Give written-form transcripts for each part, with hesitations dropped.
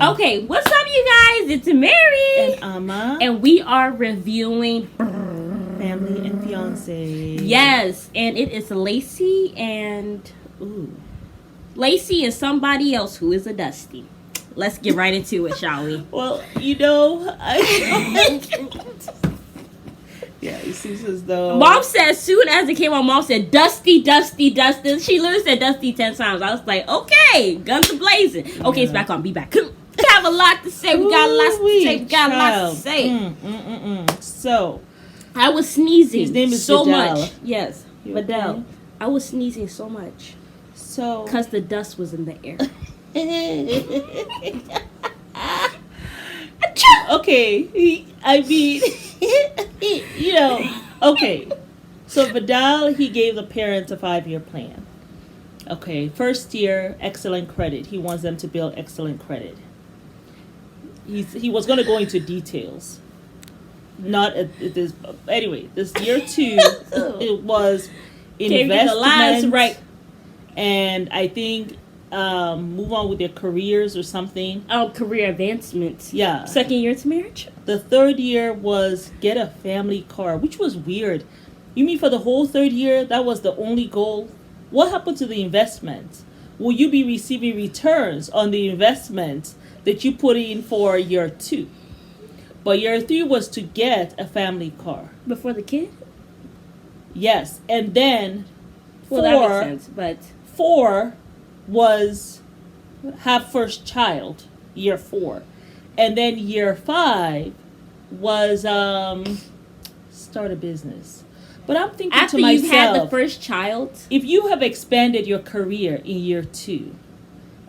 Okay, what's up, you guys? It's Mary and Amma, and we are reviewing Family and Fiance. Yes, and it is Lacey and Lacey and somebody else who is a Dusty. Let's get right into it, shall we? Well, yeah, it seems as though Mom said, as soon as it came on, Mom said, Dusty, Dusty, Dusty. She literally said Dusty 10 times. I was like, okay, guns are blazing. Okay, it's back on. Be back. We have a lot to say. We got lots to say. We got lots to say. So, I was sneezing. His name is so Vidal. much. Yes, Vidal. Okay? I was sneezing so much. So, because the dust was in the air. Okay, I mean, okay. So Vidal, he gave the parents a 5-year plan. Okay, first year, excellent credit. He wants them to build excellent credit. He was going to go into details. Not at this. Anyway, this year 2, it was investment, right? And I think move on with their careers or something. Oh, career advancement. Yeah. Second year to marriage. The third year was get a family car, which was weird. You mean for the whole third year, that was the only goal? What happened to the investment? Will you be receiving returns on the investment that you put in for year 2? But year 3 was to get a family car. Before the kid? Yes. And then well, that makes sense, but 4 was have first child, year 4. And then year 5 was start a business. But I'm thinking after to myself, you've had the first child, if you have expanded your career in year 2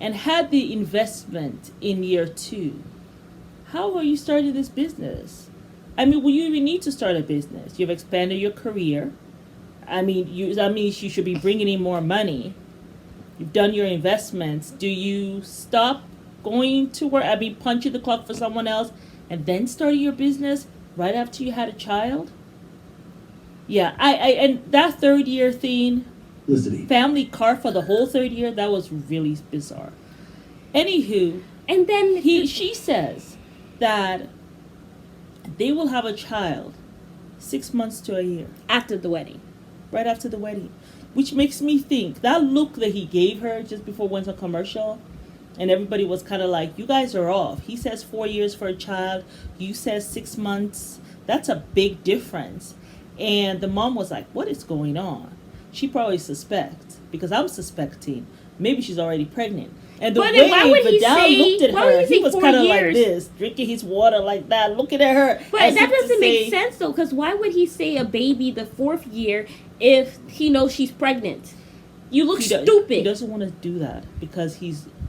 and had the investment in year 2, how are you starting this business? I mean, will you even need to start a business? You've expanded your career. That means you should be bringing in more money. You've done your investments. Do you stop going to work? Punching the clock for someone else and then starting your business right after you had a child? Yeah, and that third year thing, family car for the whole third year, that was really bizarre. Anywho, and then she says that they will have a child 6 months to a year after the wedding. Right after the wedding. Which makes me think, that look that he gave her just before went on commercial, and everybody was kind of like, you guys are off. He says 4 years for a child. You says 6 months. That's a big difference. And the mom was like, what is going on? She probably suspects, because I'm suspecting, maybe she's already pregnant. And the way Vidal looked at her, he was kind of like this, drinking his water like that, looking at her. But that doesn't make sense, though, because why would he say a baby the 4th year if he knows she's pregnant? You look stupid. He doesn't want to do that because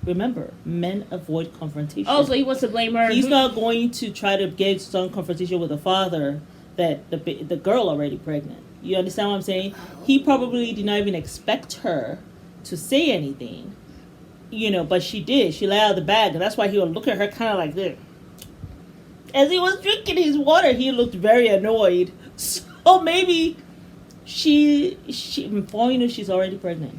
remember, men avoid confrontation. Oh, so he wants to blame her. He's not going to try to get some confrontation with the father that the girl already pregnant. You understand what I'm saying? He probably did not even expect her to say anything. But she did. She let out the bag, and that's why he would look at her kind of like this. As he was drinking his water, he looked very annoyed. So maybe before you know, she's already pregnant.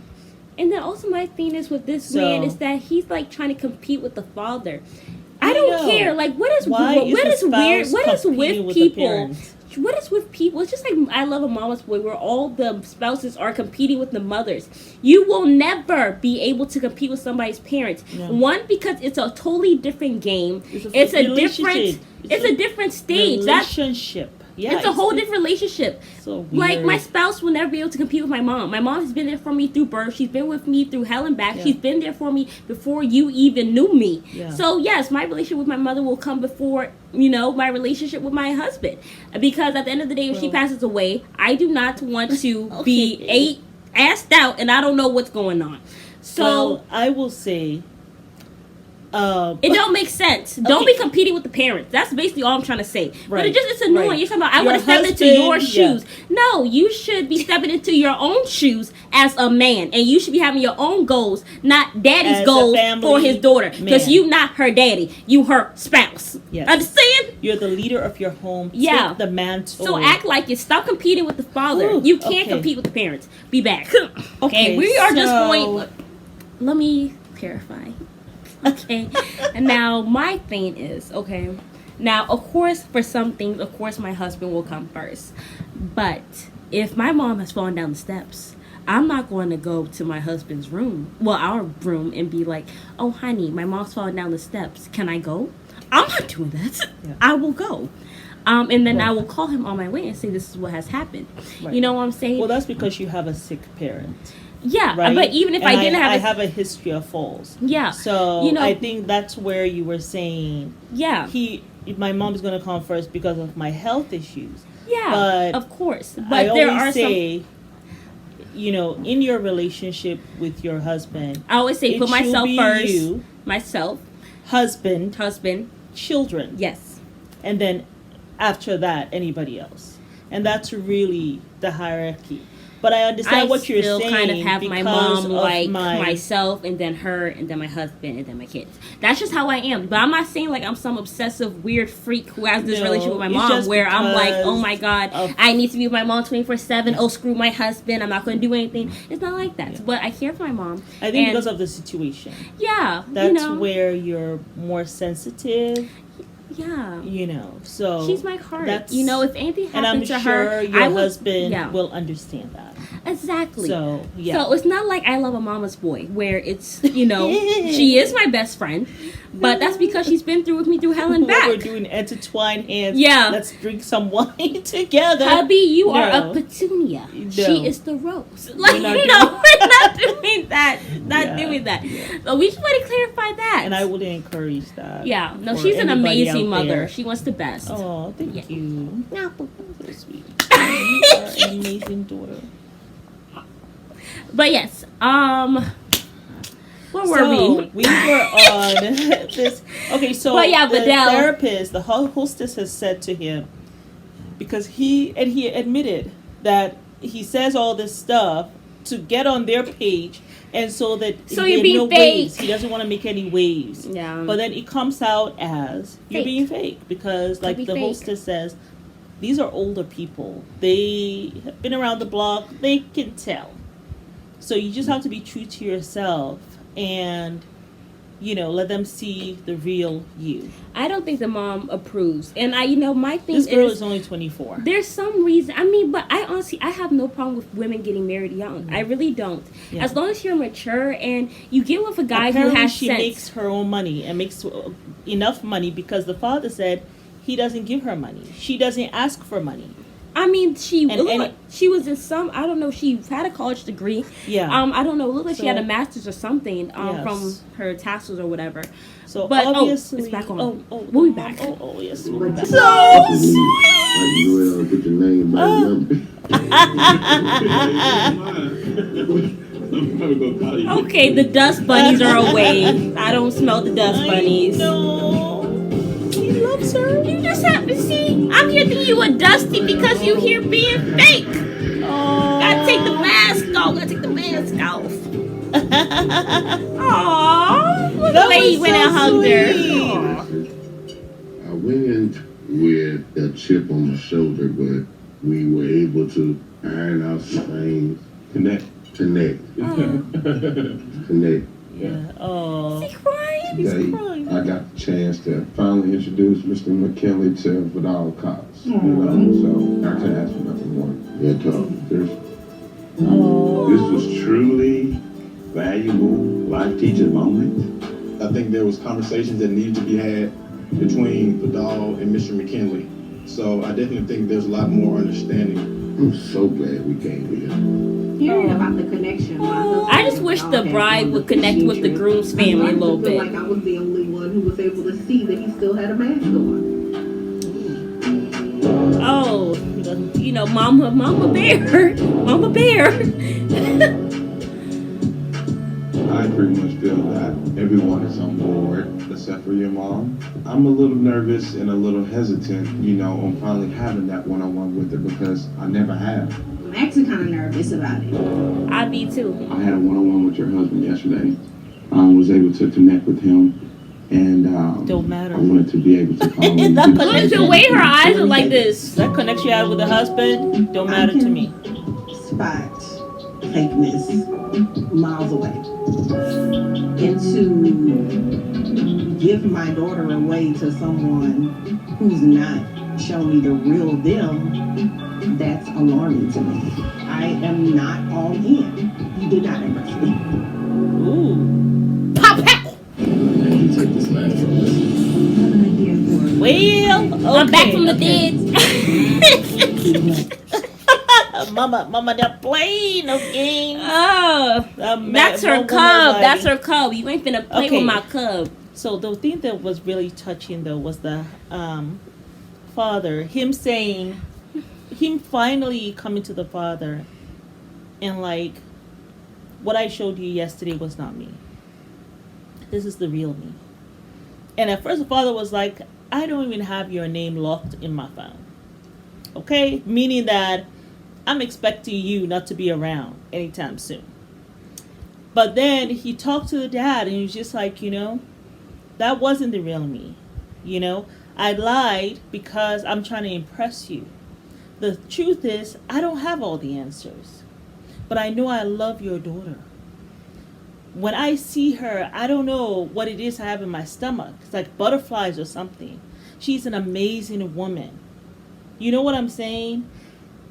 And then also my thing is with this man is that he's like trying to compete with the father. I don't care. Like, what is weird? What is with people? What is with people? It's just like I Love a Mama's Boy, where all the spouses are competing with the mothers. You will never be able to compete with somebody's parents. No. One, because it's a totally different game. It's a different stage. Relationship. It's a whole different relationship. So weird. Like, my spouse will never be able to compete with my mom. My mom has been there for me through birth. She's been with me through hell and back. Yeah. She's been there for me before you even knew me. Yeah. So, yes, my relationship with my mother will come before, my relationship with my husband. Because at the end of the day, if she passes away, I do not want to be assed out and I don't know what's going on. So, I will say, it don't make sense. Don't be competing with the parents. That's basically all I'm trying to say. Right. But it's annoying. Right. You're talking about I want to step into your shoes. No, you should be stepping into your own shoes as a man, and you should be having your own goals, not daddy's goals for his daughter. Because you not her daddy, you her spouse. Yes. Understand? You're the leader of your home. Yeah. Take the mantle. So act like it. Stop competing with the father. Ooh, you can't compete with the parents. Be back. Okay. We are just going. Let me clarify. Okay. And now my thing is, okay. Now, of course, for some things, of course, my husband will come first. But if my mom has fallen down the steps, I'm not going to go to my husband's room, well, our room, and be like, oh, honey, my mom's falling down the steps. Can I go? I'm not doing that. Yeah. I will go. And then I will call him on my way and say, this is what has happened. Right. You know what I'm saying? Well, that's because you have a sick parent. Yeah, right? But even if I didn't have I have a history of falls. Yeah. So, you know, I think that's where you were saying, my mom's going to come first because of my health issues. Yeah, but of course. But I always say, you know, in your relationship with your husband, I always say put myself first. You, myself. Husband. Children. Yes. And then after that, anybody else. And that's really the hierarchy. But I understand what you're saying. I still kind of have my mom like myself, and then her, and then my husband, and then my kids. That's just how I am. But I'm not saying like I'm some obsessive weird freak who has this relationship with my mom where I'm like, oh my God, I need to be with my mom 24/7. Oh, screw my husband. I'm not going to do anything. It's not like that. Yeah. But I care for my mom. I think because of the situation. Yeah. That's where you're more sensitive. Yeah. You know, so she's my heart. You know, if anything happened to her, your husband will understand that. Exactly. So, So it's not like I love a mama's boy where it's, you know, she is my best friend, but that's because she's been through with me through hell and back. We're doing intertwined hands. Yeah. Let's drink some wine together. Hubby, you are a petunia. No. She is the rose. Like, we're not doing that. Not doing that. Yeah. So we just want to clarify that. And I wouldn't encourage that. Yeah. No, she's an amazing mother. She wants the best. Oh, thank you. Yeah. So sweet. You are an amazing daughter. But yes, where were we? We were on this. Okay, so Vidal, therapist, the hostess has said to him, because he admitted that he says all this stuff to get on their page, and so you're being fake. Waves. He doesn't want to make any waves. Yeah. But then it comes out as you're being fake because, like the hostess says, these are older people. They have been around the block. They can tell. So you just have to be true to yourself and, you know, let them see the real you. I don't think the mom approves. And my thing this girl is only 24. There's some reason. I mean, but I honestly, I have no problem with women getting married young. Mm-hmm. I really don't. Yeah. As long as you're mature and you get with a guy who has she sense. Makes her own money and makes enough money because the father said he doesn't give her money. She doesn't ask for money. I mean, she was in some, I don't know, she had a college degree. Yeah. I don't know, it looked like she had a master's or something from her tassels or whatever. So, but, obviously... it's back on. We'll be back. Oh, yes, we'll be back. So sweet! Get your name Okay, the dust bunnies are away. I don't smell the dust bunnies. No. He loves her. You just have to see. I'm here thinking you were dusty because you here being fake. Oh. Gotta take the mask off. Aww. Look, the way he went and hugged her. I went in with a chip on my shoulder, but we were able to iron out some things. Connect. Yeah. Oh. Is he crying? He's crying. I got the chance to finally introduce Mr. McKinley to Vidal Cox. You know, so I could ask for nothing more. Yeah, this was truly valuable life-teaching moment. I think there was conversations that needed to be had between Vidal and Mr. McKinley. So I definitely think there's a lot more understanding. I'm so glad we came here. Hearing about the connection. I just wish the bride would connect with the groom's family a little bit. Like I was the only one who was able to see that he still had a mask on. Oh, you know, Mama Bear. Mama Bear. I pretty much feel that everyone is on board, except for your mom. I'm a little nervous and a little hesitant, you know, on finally having that one-on-one with her because I never have. I'm actually kind of nervous about it. I be too. I had a one-on-one with your husband yesterday. Was able to connect with him. And don't matter. I wanted to be able to call him. The way her eyes are like this. That connects you out with a husband don't matter to me. Spot fakeness miles away. And to give my daughter away to someone who's not showing me the real them, that's alarming to me. I am not all in. You did not impress me. Ooh. Pop it! You take this man from this. I have an idea for Well, okay. I'm back from the dead. Mama, they're playing no games. Oh, that's her cub. That's her cub. You ain't finna play with my cub. So the thing that was really touching though was the father, him finally coming to the father, and like, what I showed you yesterday was not me. This is the real me. And at first the father was like, I don't even have your name locked in my phone. Okay? Meaning that I'm expecting you not to be around anytime soon. But then he talked to the dad and he was just like, that wasn't the real me. I lied because I'm trying to impress you. The truth is, I don't have all the answers. But I know I love your daughter. When I see her, I don't know what it is I have in my stomach. It's like butterflies or something. She's an amazing woman. You know what I'm saying?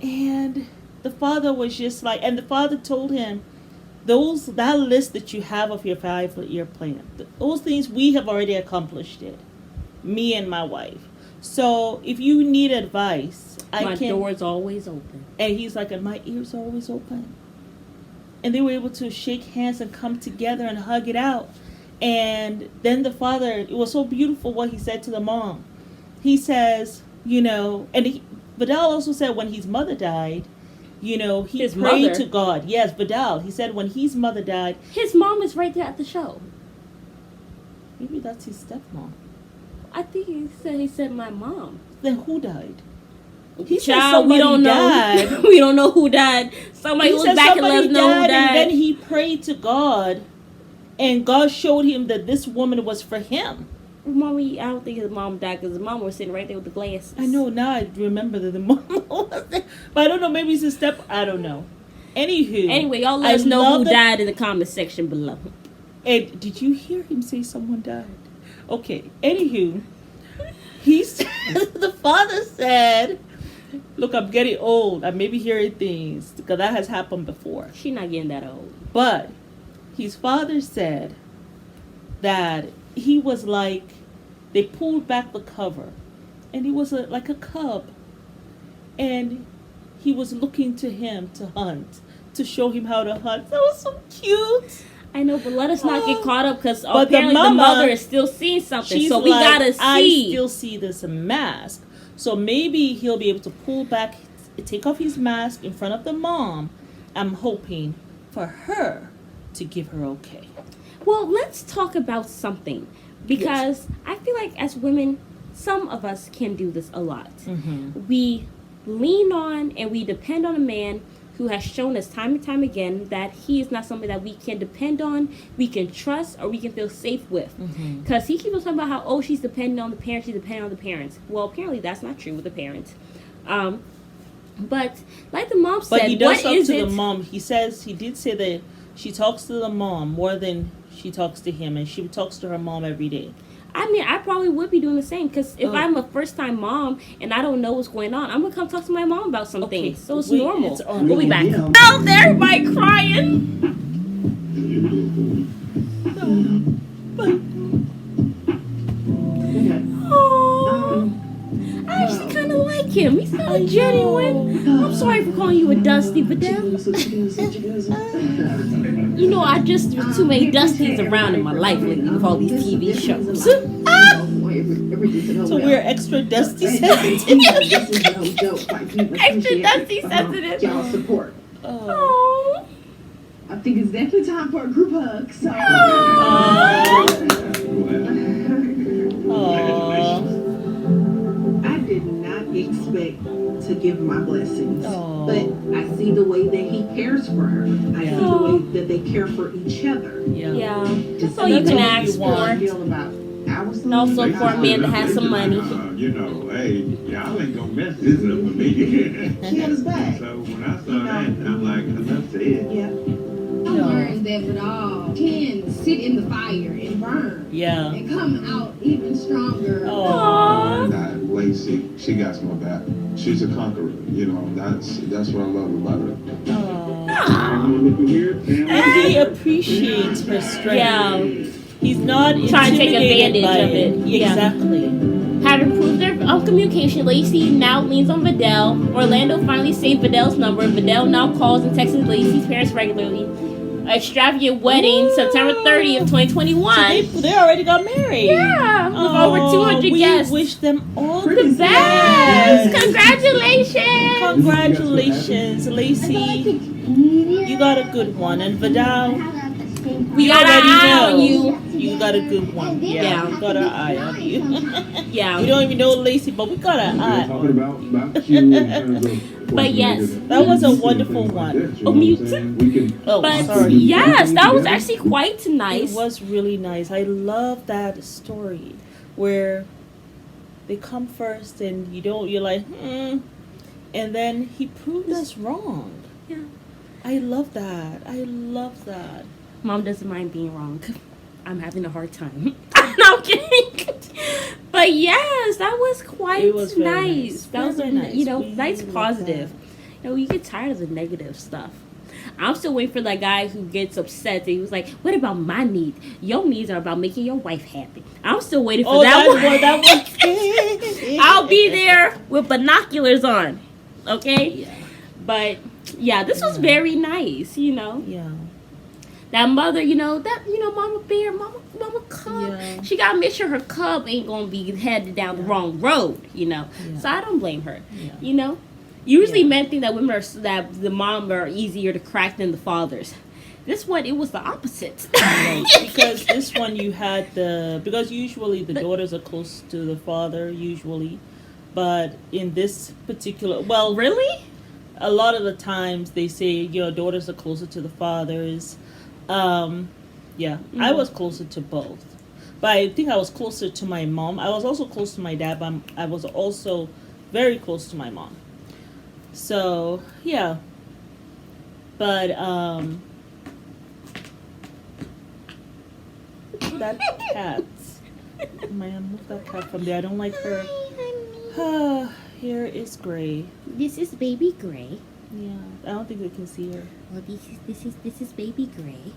And the father was just like, and the father told him, that list that you have of your 5-year plan, those things we have already accomplished it. Me and my wife. So if you need advice, my door's always open. And he's like, and my ears are always open. And they were able to shake hands and come together and hug it out. And then the father, it was so beautiful what he said to the mom. He says, and Vidal also said when his mother died, he prayed to God. Yes, Vidal. He said when his mother died. His mom is right there at the show. Maybe that's his stepmom. I think he said my mom. Then who died? He said we don't died. Know. We don't know who died. Somebody was back and let us know who died. And then he prayed to God, and God showed him that this woman was for him. Mommy, I don't think his mom died because his mom was sitting right there with the glasses. I know, now I remember that the mom was there. But I don't know, maybe it's a step, I don't know. Anyway, y'all let us know who died in the comment section below. And did you hear him say someone died? Okay, anywho, the father said, look, I'm getting old. I may be hearing things because that has happened before. She's not getting that old. But his father said that he was like, they pulled back the cover and he was like a cub. And he was looking to him to hunt, to show him how to hunt. That was so cute. I know, but let us not get caught up because apparently the mother is still seeing something. So we gotta see. I still see this mask. So maybe he'll be able to pull back, take off his mask in front of the mom. I'm hoping for her to give her okay. Well, let's talk about something. Because I feel like as women, some of us can do this a lot. Mm-hmm. We lean on and we depend on a man who has shown us time and time again that he is not somebody that we can depend on, we can trust, or we can feel safe with. Because he keeps on talking about how, she's dependent on the parents, Well, apparently that's not true with the parents. But like the mom said, but he does talk to the mom. He did say that she talks to the mom more than she talks to him, and she talks to her mom every day. I mean, I probably would be doing the same because if I'm a first-time mom and I don't know what's going on, I'm going to come talk to my mom about some things. So it's normal. We'll be back. Oh, there, everybody crying. I actually kind of like him. He's kind of genuine. I'm sorry for calling you a Dusty, Vidal. I just there's too many Dusties around in my life lately with all these TV shows. So we're extra Dusty sensitive. Extra Dusty sensitive. Y'all support. Oh. I think it's definitely time for a group hug. So. I did not expect to give my blessings, but I see the way that he cares for her. I see the way that they care for each other. Yeah. That's all you can ask for. And also for a man to have some money. Hey, y'all ain't gonna mess this up with me. He had his back. So when I saw that, I'm like, enough said. Yeah. learned that Vidal can sit in the fire and burn. Yeah. And come out even stronger. Aww. That Lacey, she got my back. She's a conqueror. You know, that's what I love about her. And he appreciates her strength. Yeah. He's not trying to take intimidated advantage by of it. Yeah. Exactly. Having improved their communication, Lacey now leans on Vidal. Orlando finally saved Vidal's number. Vidal now calls and texts Lacey's parents regularly. Extravagant wedding, September 30th, 2021. So they already got married. Yeah, with over 200 guests. We wish them all the best. Congratulations. Congratulations, Lacey. You got a good one. And Vidal, we got our eye on you. You got a good one. Yeah. We got our eye on you. Yeah. We don't even know Lacey, but we got our eye on you. But yes, that was a wonderful one. Oh, mute. But sorry. Yes, that was actually quite nice. It was really nice. I love that story where they come first and you're like, and then he proved us wrong. Yeah. I love that. I love that. Mom doesn't mind being wrong. I'm having a hard time. No, I'm kidding. But yes, that was quite nice. That was, nice. Nice positive. You get tired of the negative stuff. I'm still waiting for that guy who gets upset. He was like, "What about my needs? Your needs are about making your wife happy." I'm still waiting for that one. That one. I'll be there with binoculars on. Okay. Yeah. But yeah, this was very nice. Yeah. That mother, Mama Bear, Mama Cub. Yeah. She gotta make sure her cub ain't gonna be headed down the wrong road. Yeah. So I don't blame her. Yeah. Usually men think that that the mom are easier to crack than the fathers. This one, it was the opposite. Right. Because this one you had because usually the daughters are close to the father usually, but in this particular, really, a lot of the times they say your daughters are closer to the fathers. I was closer to both, but I think I was closer to my mom. I was also close to my dad, but I was also very close to my mom. So yeah, but that cat, man, move that cat from there. I don't like her. Here is Gray. This is baby Gray. Yeah, I don't think they can see her. Well, this is baby Gray.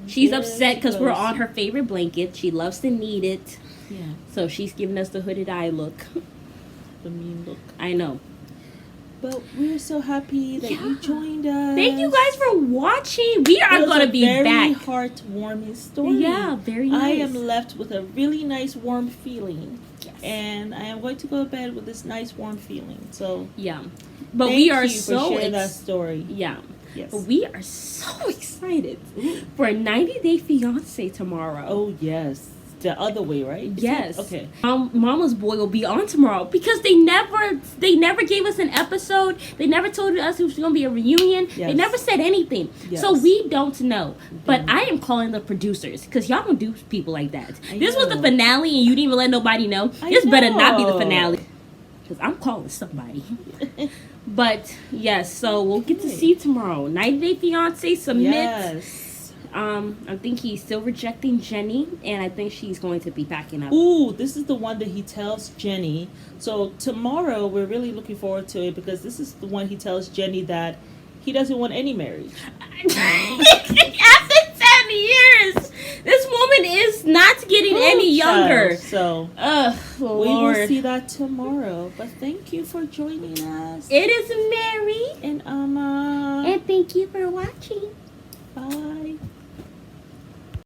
She's upset because we're on her favorite blanket. She loves to knead it. Yeah. So she's giving us the hooded eye look. The mean look. I know. But we're so happy that you joined us. Thank you guys for watching. We are going to be back. Very heartwarming story. Yeah, very nice. I am left with a really nice warm feeling. Yes. And I am going to go to bed with this nice warm feeling. So yeah. But we are so for sharing that story. Yeah. Yes. But we are so excited for a 90-day fiancé tomorrow. Oh, yes. The other way, right? Yes. Okay. Mama's Boy will be on tomorrow because they never gave us an episode. They never told us it was going to be a reunion. Yes. They never said anything. Yes. So we don't know. But I am calling the producers because y'all don't do people like that. This was the finale and you didn't even let nobody know. This better not be the finale because I'm calling somebody. But yes, so we'll get to see tomorrow. 90-Day Fiancé submit. Yes. I think he's still rejecting Jenny, and I think she's going to be packing up. Ooh, this is the one that he tells Jenny. So tomorrow, we're really looking forward to it because this is the one he tells Jenny that he doesn't want any marriage. After 10 years, this woman is not getting any younger. So, Lord. We will see that tomorrow. But thank you for joining us. It is Mary and Amma. And thank you for watching. Bye.